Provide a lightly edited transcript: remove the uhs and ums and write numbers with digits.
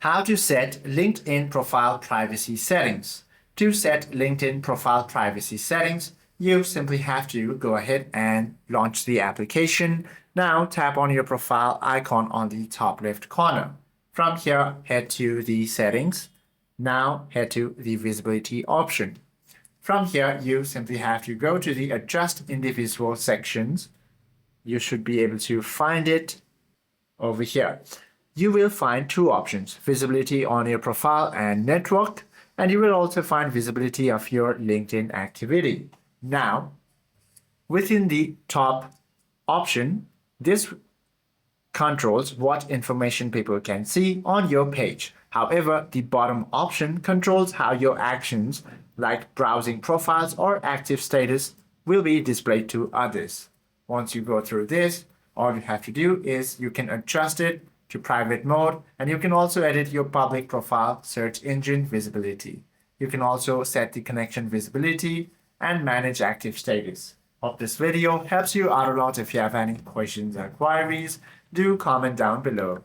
How to set LinkedIn profile privacy settings. To set LinkedIn profile privacy settings, you simply have to go ahead and launch the application. Now tap on your profile icon on the top left corner. From here, head to the settings. Now head to the visibility option. From here, you simply have to go to the adjust individual sections. You should be able to find it over here. You will find two options, visibility on your profile and network, and you will also find visibility of your LinkedIn activity. Now, within the top option, this controls what information people can see on your page. However, the bottom option controls how your actions like browsing profiles or active status will be displayed to others. Once you go through this, all you have to do is you can adjust it to private mode, and you can also edit your public profile search engine visibility. You can also set the connection visibility and manage active status. Hope this video helps you out a lot. If you have any questions or queries, do comment down below.